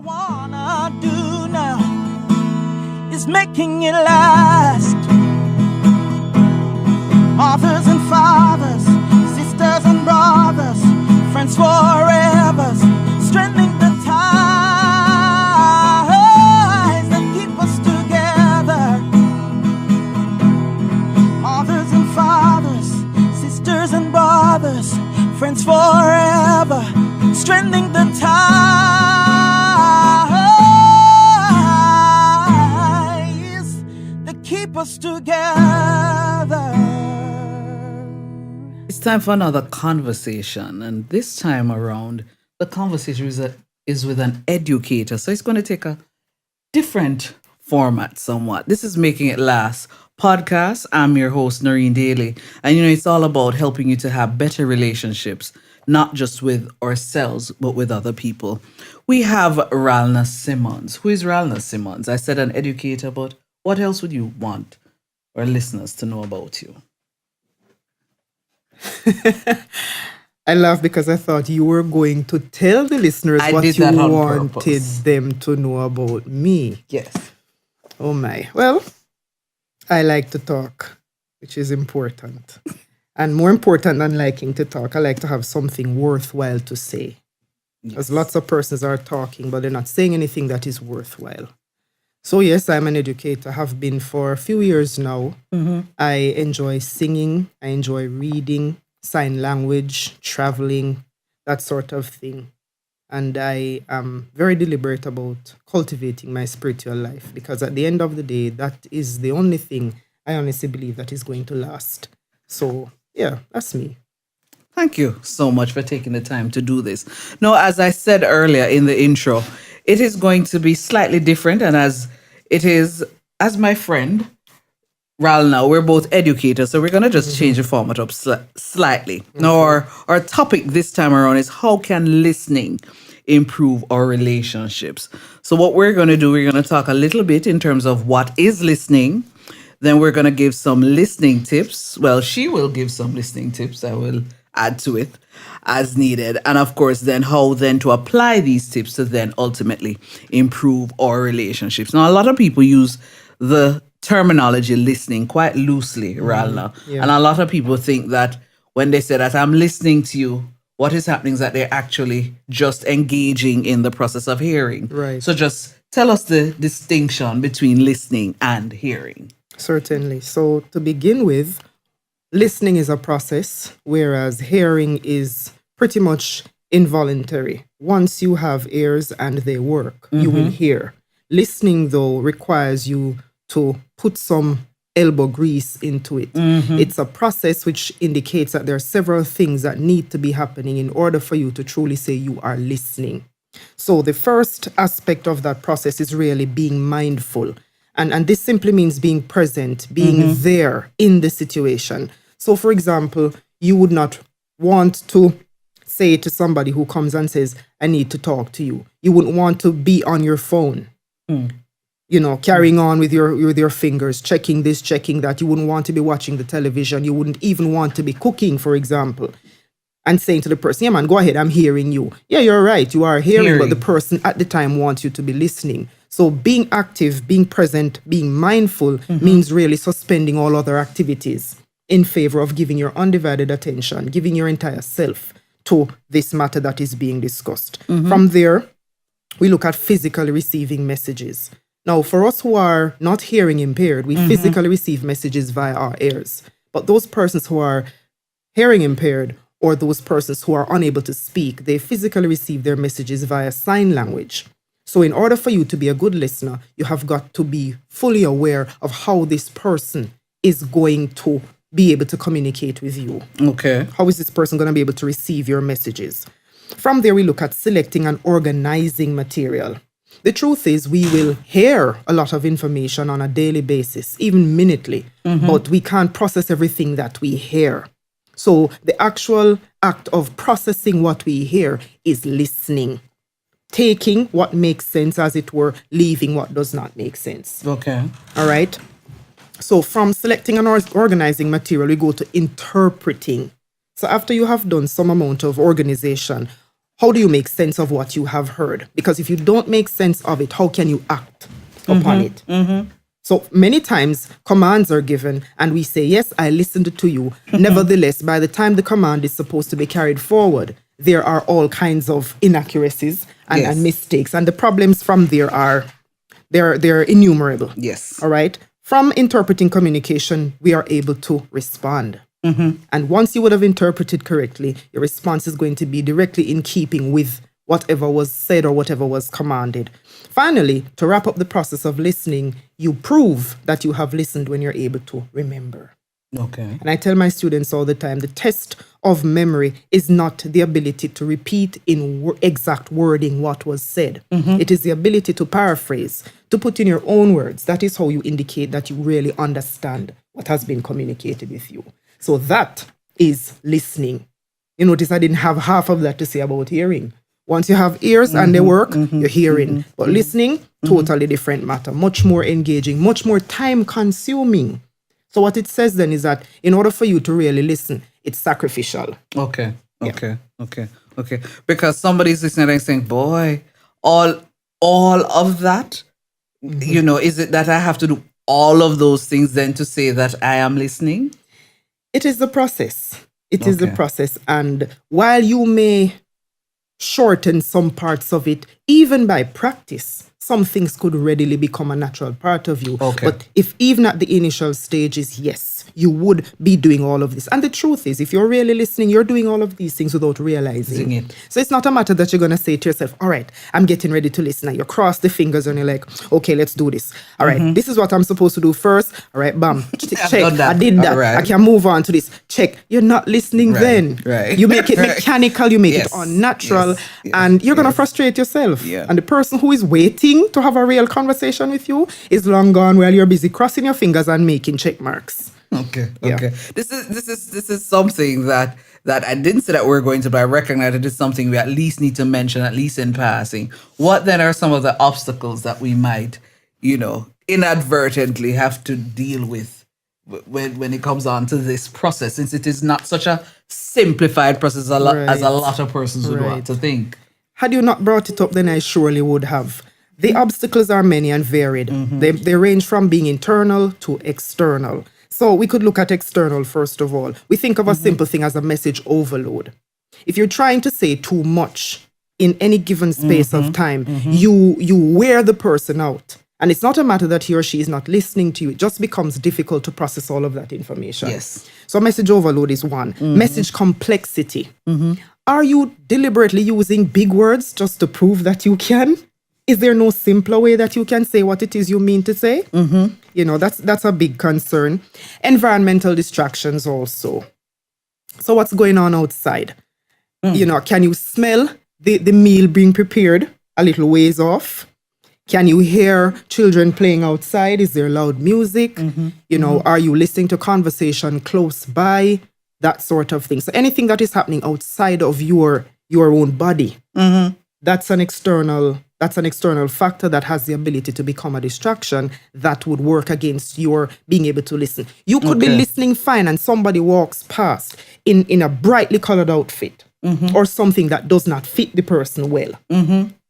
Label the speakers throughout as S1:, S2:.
S1: wanna do now is making it last. Mothers and fathers, sisters and brothers, friends forever, strengthening the ties that keep us together. Mothers and fathers, sisters and brothers, friends forever, strengthening the ties that keep us together.
S2: It's time for another conversation, and this time around, the conversation is with an educator. So it's going to take a different format somewhat. This is Making It Last podcast. I'm your host, Noreen Daly, and it's all about helping you to have better relationships, not just with ourselves, but with other people. We have Ralna Simmonds. Who is Ralna Simmonds? I said an educator, but what else would you want our listeners to know about you?
S3: I laugh because I thought you were going to tell the listeners what you wanted them to know about me.
S2: Yes.
S3: Oh my. Well, I like to talk, which is important. And more important than liking to talk, I like to have something worthwhile to say. Because lots of persons are talking, but they're not saying anything that is worthwhile. So yes, I'm an educator. I have been for a few years now. Mm-hmm. I enjoy singing. I enjoy reading, sign language, traveling, that sort of thing. And I am very deliberate about cultivating my spiritual life because at the end of the day, that is the only thing I honestly believe that is going to last. So yeah, that's me.
S2: Thank you so much for taking the time to do this. Now, as I said earlier in the intro, it is going to be slightly different. And as my friend, Ralna, we're both educators, so we're going to just change the format up slightly. Mm-hmm. Now, our topic this time around is how can listening improve our relationships? So what we're going to do, we're going to talk a little bit in terms of what is listening. Then we're going to give some listening tips. Well, she will give some listening tips. I will add to it as needed. And of course, then how then to apply these tips to then ultimately improve our relationships. Now, a lot of people use the terminology listening quite loosely, Ralna. Yeah. And a lot of people think that when they say that I'm listening to you, what is happening is that they're actually just engaging in the process of hearing.
S3: Right.
S2: So just tell us the distinction between listening and hearing.
S3: Certainly. So to begin with, listening is a process, whereas hearing is pretty much involuntary. Once you have ears and they work, you will hear. Listening, though, requires you to put some elbow grease into it. It's a process which indicates that there are several things that need to be happening in order for you to truly say you are listening. So the first aspect of that process is really being mindful. And this simply means being present, being there in the situation. So, for example, you would not want to say to somebody who comes and says, I need to talk to you. You wouldn't want to be on your phone, carrying on with your fingers, checking this, checking that. You wouldn't want to be watching the television. You wouldn't even want to be cooking, for example, and saying to the person, yeah, man, go ahead, I'm hearing you. Yeah, you're right, you are hearing, but the person at the time wants you to be listening. So being active, being present, being mindful means really suspending all other activities in favor of giving your undivided attention, giving your entire self to this matter that is being discussed. From there, we look at physically receiving messages. Now, for us who are not hearing impaired, we physically receive messages via our ears. But those persons who are hearing impaired or those persons who are unable to speak, they physically receive their messages via sign language. So in order for you to be a good listener, you have got to be fully aware of how this person is going to be able to communicate with you.
S2: Okay.
S3: How is this person going to be able to receive your messages? From there, we look at selecting and organizing material. The truth is we will hear a lot of information on a daily basis, even minutely, but we can't process everything that we hear. So the actual act of processing what we hear is listening. Taking what makes sense, as it were, leaving what does not make sense.
S2: Okay.
S3: All right. So from selecting and organizing material, we go to interpreting. So after you have done some amount of organization, how do you make sense of what you have heard? Because if you don't make sense of it, how can you act upon it? So many times commands are given and we say, yes, I listened to you. Nevertheless, by the time the command is supposed to be carried forward, there are all kinds of inaccuracies and,
S2: Yes.
S3: and mistakes. And the problems from there are, they're innumerable.
S2: Yes.
S3: All right. From interpreting communication, we are able to respond. And once you would have interpreted correctly, your response is going to be directly in keeping with whatever was said or whatever was commanded. Finally, to wrap up the process of listening, you prove that you have listened when you're able to remember.
S2: Okay.
S3: And I tell my students all the time, the test of memory is not the ability to repeat in exact wording what was said. It is the ability to paraphrase, to put in your own words. That is how you indicate that you really understand what has been communicated with you. So that is listening. You notice I didn't have half of that to say about hearing. Once you have ears and they work, you're hearing. But listening, totally different matter. Much more engaging, much more time consuming. So what it says then is that in order for you to really listen, it's sacrificial.
S2: Okay. Okay. Because somebody's listening and saying, boy, all of that, is it that I have to do all of those things then to say that I am listening?
S3: It is the process. It is the process. And while you may shorten some parts of it, even by practice, some things could readily become a natural part of you.
S2: Okay.
S3: But if even at the initial stages, yes, you would be doing all of this. And the truth is, if you're really listening, you're doing all of these things without realizing
S2: it.
S3: So it's not a matter that you're going to say to yourself, all right, I'm getting ready to listen. And you cross the fingers and you're like, okay, let's do this. All right, this is what I'm supposed to do first. All right, bam, check.
S2: done that.
S3: I did that.
S2: All right.
S3: I can move on to this. Check. You're not listening then.
S2: Right.
S3: You make it
S2: Right.
S3: mechanical, you make
S2: Yes.
S3: it unnatural,
S2: Yes.
S3: and you're going to frustrate yourself.
S2: Yeah.
S3: And the person who is waiting to have a real conversation with you is long gone while you're busy crossing your fingers and making check marks.
S2: Okay.
S3: Yeah.
S2: Okay. This is something that I didn't say that we're going to, but I recognize it is something we at least need to mention, at least in passing. What then are some of the obstacles that we might, inadvertently have to deal with when it comes on to this process, since it is not such a simplified process as a
S3: Right.
S2: lot of persons would want
S3: Right.
S2: to think.
S3: Had you not brought it up, then I surely would have. The obstacles are many and varied. They range from being internal to external. So we could look at external first of all. We think of a simple thing as a message overload. If you're trying to say too much in any given space of time, you wear the person out. And it's not a matter that he or she is not listening to you. It just becomes difficult to process all of that information.
S2: Yes.
S3: So message overload is one. Message complexity. Are you deliberately using big words just to prove that you can? Is there no simpler way that you can say what it is you mean to say? That's a big concern. Environmental distractions also. So what's going on outside? Can you smell the meal being prepared a little ways off? Can you hear children playing outside? Is there loud music? Are you listening to conversation close by? That sort of thing. So anything that is happening outside of your own body, that's an external factor that has the ability to become a distraction that would work against your being able to listen. You could be listening fine and somebody walks past in a brightly colored outfit or something that does not fit the person well.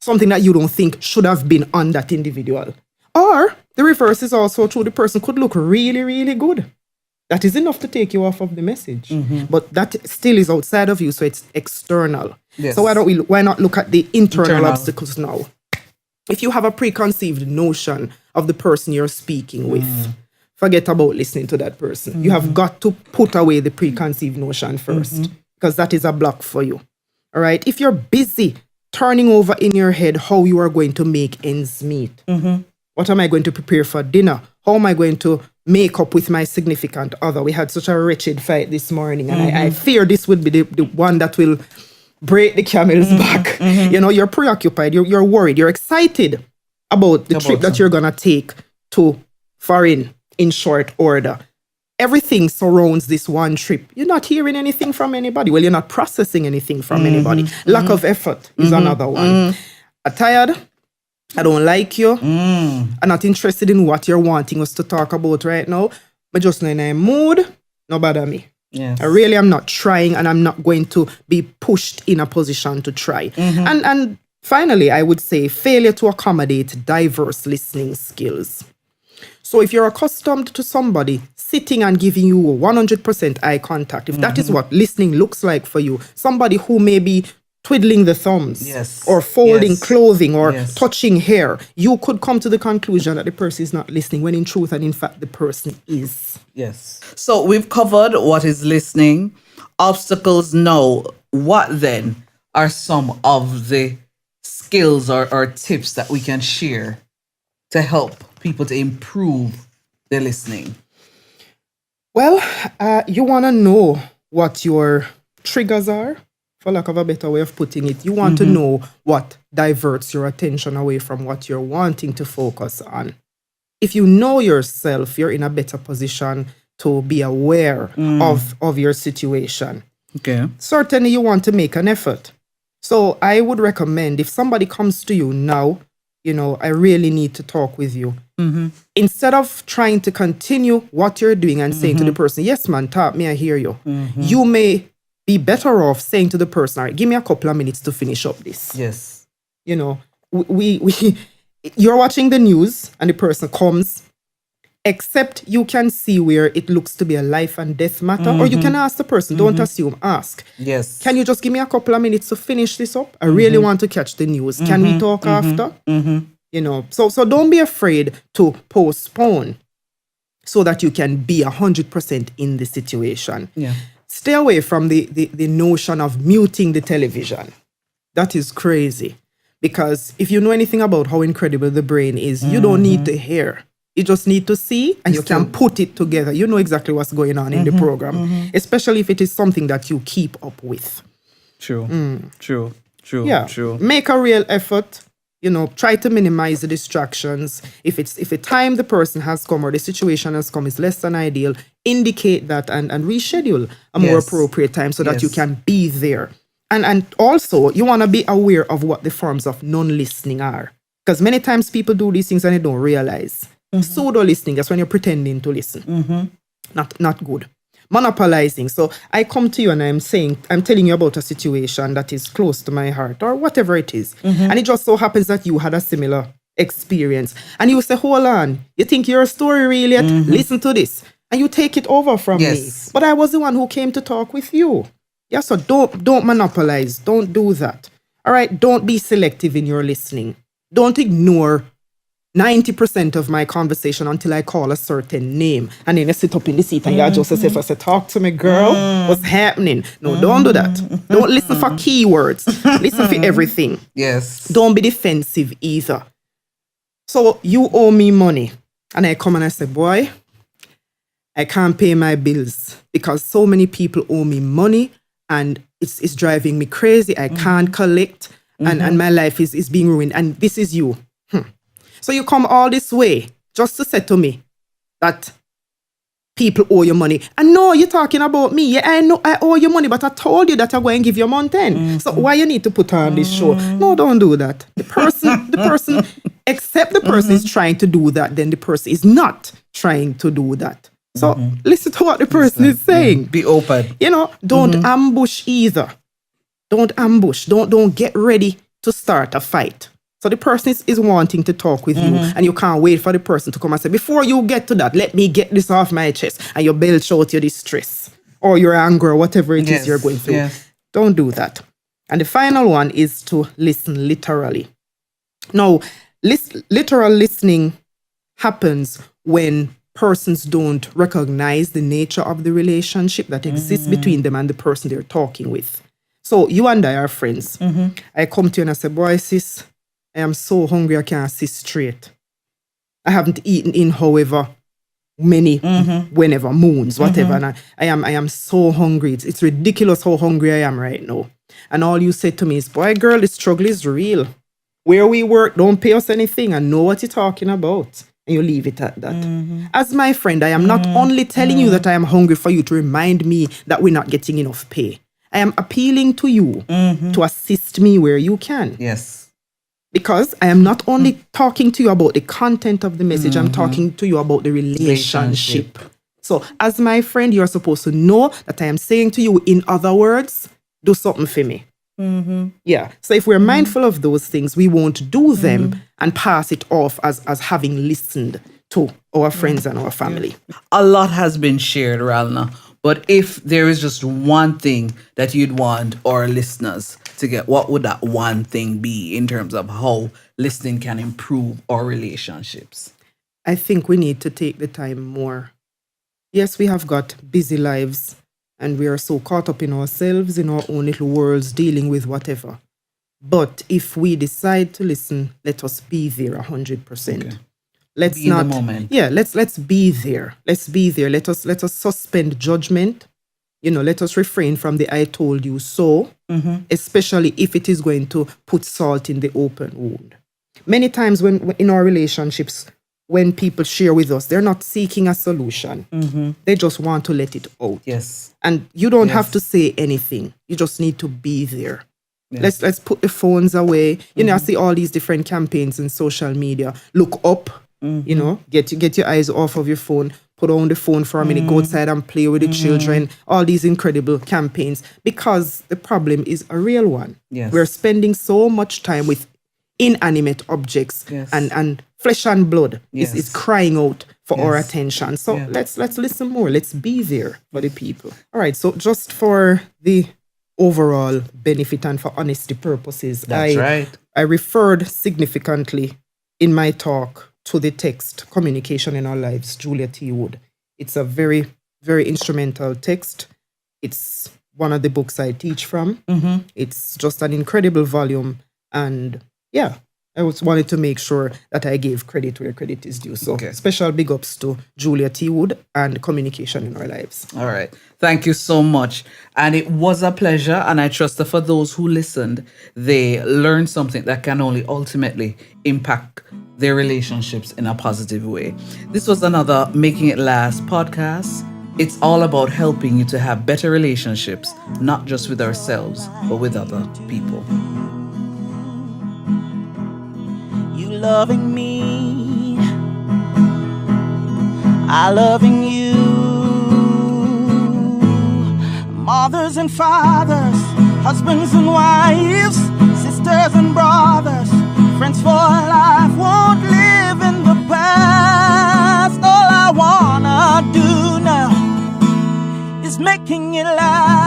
S3: Something that you don't think should have been on that individual. Or the reverse is also true. The person could look really, really good. That is enough to take you off of the message. But that still is outside of you, so it's external.
S2: Yes.
S3: So why not look at the internal obstacles now? If you have a preconceived notion of the person you're speaking with, forget about listening to that person. You have got to put away the preconceived notion first, because that is a block for you. All right? If you're busy turning over in your head how you are going to make ends meet. What am I going to prepare for dinner? How am I going to make up with my significant other? We had such a wretched fight this morning, and I fear this would be the one that will break the camel's back. You're preoccupied, you're worried, you're excited about the trip that you're going to take to foreign in short order. Everything surrounds this one trip. You're not hearing anything from anybody. Well, you're not processing anything from anybody. Lack of effort is another one. I'm tired. I don't like you. I'm not interested in what you're wanting us to talk about right now. But just not in a mood. No bother me.
S2: Yes.
S3: I really am not trying, and I'm not going to be pushed in a position to try. And finally, I would say failure to accommodate diverse listening skills. So if you're accustomed to somebody sitting and giving you 100% eye contact, if that is what listening looks like for you, somebody who may be twiddling the thumbs,
S2: Yes.
S3: or folding
S2: Yes.
S3: clothing, or
S2: Yes.
S3: touching hair, you could come to the conclusion that the person is not listening, when in truth and in fact the person is.
S2: Yes. So we've covered what is listening, obstacles. Now, what then are some of the skills or tips that we can share to help people to improve their listening?
S3: Well, you want to know what your triggers are, for lack of a better way of putting it. You want to know what diverts your attention away from what you're wanting to focus on. If you know yourself, you're in a better position to be aware of your situation.
S2: Okay.
S3: Certainly, you want to make an effort. So I would recommend, if somebody comes to you now, I really need to talk with you. Instead of trying to continue what you're doing and saying to the person, yes, man, talk me, I hear you. You may be better off saying to the person, all right, give me a couple of minutes to finish up this.
S2: Yes.
S3: We you're watching the news and the person comes, except you can see where it looks to be a life and death matter, or you can ask the person, don't assume, ask.
S2: Yes.
S3: Can you just give me a couple of minutes to finish this up? I really want to catch the news. Can we talk after? So don't be afraid to postpone so that you can be 100% in the situation.
S2: Yeah.
S3: Stay away from the notion of muting the television. That is crazy. Because if you know anything about how incredible the brain is, you don't need to hear. You just need to see, and you can put it together. You know exactly what's going on in the program, especially if it is something that you keep up with.
S2: True. True.
S3: Yeah.
S2: True.
S3: Make a real effort. Try to minimize the distractions. If a time the person has come or the situation has come is less than ideal, indicate that and reschedule a more
S2: Yes.
S3: appropriate time so that
S2: Yes.
S3: you can be there. And also, you want to be aware of what the forms of non-listening are. Because many times people do these things and they don't realize. Pseudo-listening, that's when you're pretending to listen. Not good. Monopolizing. So I come to you and I'm telling you about a situation that is close to my heart or whatever it is. And it just so happens that you had a similar experience. And you say, hold on, you think your story really yet? Listen to this. And you take it over from
S2: Yes.
S3: me. But I was the one who came to talk with you. Yeah, so don't monopolize. Don't do that. All right, don't be selective in your listening. Don't ignore 90% of my conversation until I call a certain name. And then you sit up in the seat and you adjust yourself and say, talk to me, girl. What's happening? No, don't do that. Don't listen for keywords. Listen for everything.
S2: Yes.
S3: Don't be defensive either. So you owe me money. And I come and I say, boy, I can't pay my bills because so many people owe me money and it's driving me crazy. I can't collect and my life is being ruined. And this is you. So you come all this way just to say to me that people owe you money. And no, you're talking about me. Yeah, I know I owe you money, but I told you that I'm going to give you $110. So why you need to put on this show? No, don't do that. The person, except the person is trying to do that, then the person is not trying to do that. So listen to what the person is saying.
S2: Be open.
S3: Don't ambush either. Don't ambush. Don't get ready to start a fight. So the person is wanting to talk with you and you can't wait for the person to come and say, before you get to that, let me get this off my chest. And you belch out your distress or your anger or whatever it is you're going through.
S2: Yes.
S3: Don't do that. And the final one is to listen literally. Now, literal listening happens when persons don't recognize the nature of the relationship that exists between them and the person they're talking with. So you and I are friends. I come to you and I say, boy, sis, I am so hungry I can't sit straight. I haven't eaten in however many, whenever, moons, whatever. And I am so hungry. It's ridiculous how hungry I am right now. And all you said to me is, boy, girl, the struggle is real. Where we work, don't pay us anything. I know what you're talking about. And you leave it at that. As my friend, I am not only telling you that I am hungry for you to remind me that we're not getting enough pay. I am appealing to you to assist me where you can.
S2: Yes.
S3: Because I am not only talking to you about the content of the message, I'm talking to you about the relationship. So as my friend, you're supposed to know that I am saying to you, in other words, do something for me. Yeah. So if we're mindful of those things, we won't do them and pass it off as having listened to our friends and our family.
S2: A lot has been shared, Ralna. But if there is just one thing that you'd want our listeners to get, what would that one thing be in terms of how listening can improve our relationships?
S3: I think we need to take the time more. Yes, we have got busy lives and we are so caught up in ourselves, in our own little worlds, dealing with whatever. But if we decide to listen, let us be there 100%.
S2: Okay.
S3: Let's
S2: Be in
S3: not,
S2: the moment.
S3: yeah, let's be there. Let's be there. Let us suspend judgment. Let us refrain from the I told you so, especially if it is going to put salt in the open wound. Many times when in our relationships, when people share with us, they're not seeking a solution. They just want to let it out.
S2: Yes.
S3: And you don't have to say anything. You just need to be there.
S2: Yes.
S3: Let's put the phones away. I see all these different campaigns in social media. Look up, get your eyes off of your phone. Put on the phone for a minute, go outside and play with the children. All these incredible campaigns. Because the problem is a real one.
S2: Yes.
S3: We're spending so much time with inanimate objects and flesh and blood is crying out for our attention. So let's listen more. Let's be there for the people. All right. So just for the overall benefit and for honesty purposes, I referred significantly in my talk to the text Communication in Our Lives, Julia T. Wood. It's a very, very instrumental text. It's one of the books I teach from. It's just an incredible volume. And I wanted to make sure that I gave credit where credit is due. So special big ups to Julia T. Wood and Communication in Our Lives.
S2: All right. Thank you so much. And it was a pleasure. And I trust that for those who listened, they learned something that can only ultimately impact their relationships in a positive way. This was another Making It Last podcast. It's all about helping you to have better relationships, not just with ourselves, but with other people.
S1: Loving me, I loving you. Mothers and fathers, husbands and wives, sisters and brothers, friends for life, won't live in the past. All I wanna do now is making it last.